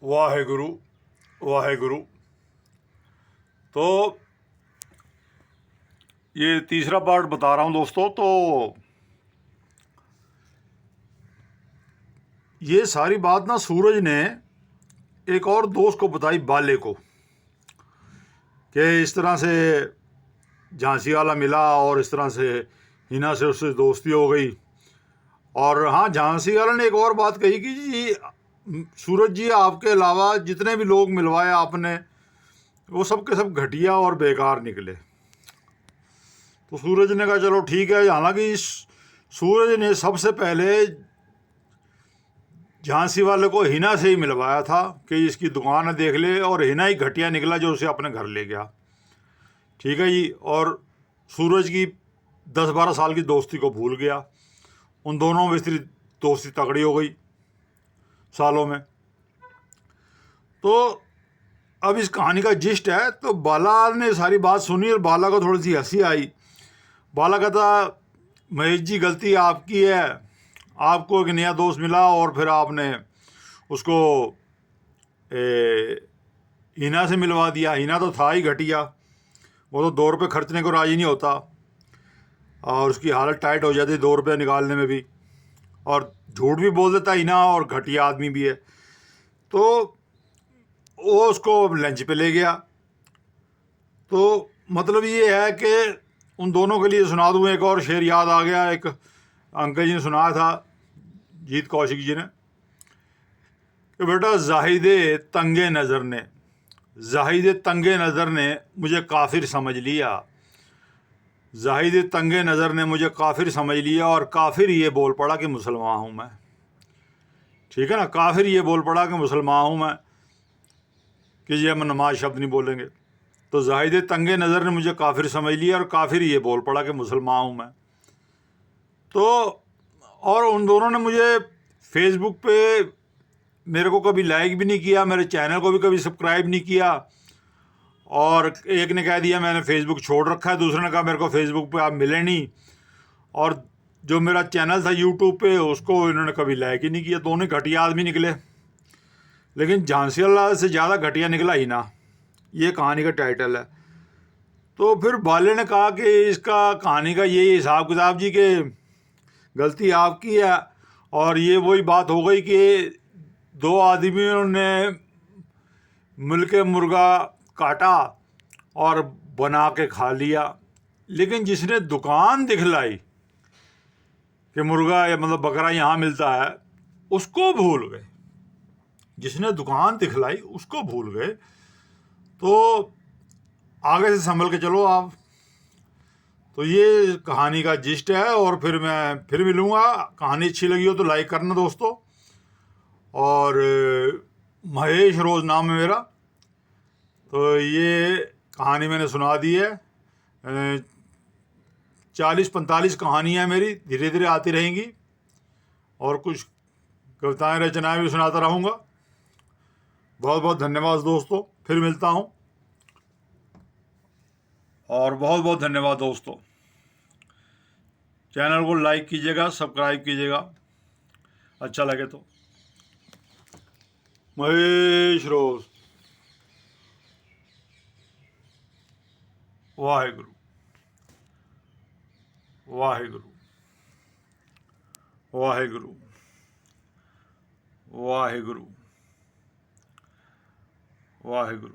वाहेगुरु वाहेगुरु। तो ये तीसरा पार्ट बता रहा हूँ दोस्तों। तो ये सारी बात ना सूरज ने एक और दोस्त को बताई, बाले को, कि इस तरह से झांसी वाला मिला और इस तरह से हिना से उससे दोस्ती हो गई। और हाँ, झांसी वाला ने एक और बात कही कि जी सूरज जी, आपके अलावा जितने भी लोग मिलवाए आपने, वो सब के सब घटिया और बेकार निकले। तो सूरज ने कहा चलो ठीक है। हालांकि सूरज ने सबसे पहले झांसी वाले को हिना से ही मिलवाया था कि इसकी दुकान देख ले, और हिना ही घटिया निकला जो उसे अपने घर ले गया। ठीक है जी। और सूरज की 10-12 साल की दोस्ती को भूल गया। उन दोनों में इसकी दोस्ती तगड़ी हो गई सालों में। तो अब इस कहानी का जिस्ट है। तो बाला ने सारी बात सुनी और बाला को थोड़ी सी हंसी आई। बाला कहता, महेश जी गलती आपकी है, आपको एक नया दोस्त मिला और फिर आपने उसको हिना से मिलवा दिया। हिना तो था ही घटिया, वो तो 2 रुपये खर्चने को राजी नहीं होता और उसकी हालत टाइट हो जाती 2 रुपये निकालने में भी, और झूठ भी बोल देता हिना, और घटिया आदमी भी है। तो वो उसको लंच पे ले गया। तो मतलब ये है कि उन दोनों के लिए सुना दूँ, एक और शेर याद आ गया। एक अंकल जी ने सुनाया था, जीत कौशिक जी ने, कि बेटा जाहिदे तंगे नज़र ने मुझे काफिर समझ लिया। जाहिदे तंगे नज़र ने मुझे काफिर समझ लिया, और काफिर ये बोल पड़ा कि मुसलमान हूँ मैं। ठीक है ना, काफिर ये बोल पड़ा कि मुसलमान हूँ मैं, कि ये हम नमाज शब्द नहीं बोलेंगे। तो जाहिदे तंगे नज़र ने मुझे काफिर समझ लिया, और काफिर ये बोल पड़ा कि मुसलमान हूँ मैं। तो और उन दोनों ने मुझे फेसबुक पे मेरे को कभी लाइक भी नहीं किया, मेरे चैनल को भी कभी सब्सक्राइब नहीं किया। और एक ने कह दिया मैंने फेसबुक छोड़ रखा है, दूसरे ने कहा मेरे को फेसबुक पे आप मिले नहीं, और जो मेरा चैनल था यूट्यूब पे उसको इन्होंने कभी लाइक ही नहीं किया। दोनों घटिया आदमी निकले। लेकिन झांसी वाला से ज़्यादा घटिया निकला ही ना। ये कहानी का टाइटल है। तो फिर बाले ने कहा कि इसका कहानी का यही हिसाब किताब जी, के गलती आपकी है। और ये वही बात हो गई कि 2 आदमियों ने मिलके मुर्गा काटा और बना के खा लिया, लेकिन जिसने दुकान दिखलाई कि मुर्गा या मतलब बकरा यहाँ मिलता है, उसको भूल गए। जिसने दुकान दिखलाई उसको भूल गए। तो आगे से संभल के चलो आप। तो ये कहानी का जिस्ट है। और फिर मैं फिर मिलूँगा। कहानी अच्छी लगी हो तो लाइक करना दोस्तों। और महेश रोज़ नाम है मेरा। तो ये कहानी मैंने सुना दी है। 40-45 कहानियाँ मेरी धीरे धीरे आती रहेंगी, और कुछ कविताएं रचनाएं भी सुनाता रहूँगा। बहुत बहुत धन्यवाद दोस्तों, फिर मिलता हूँ। और बहुत बहुत धन्यवाद दोस्तों। चैनल को लाइक कीजिएगा, सब्सक्राइब कीजिएगा अच्छा लगे तो। महेश रोज। वाहेगुरु वाहेगुरु वाहेगुरु वाहेगुरु वाहेगुरु।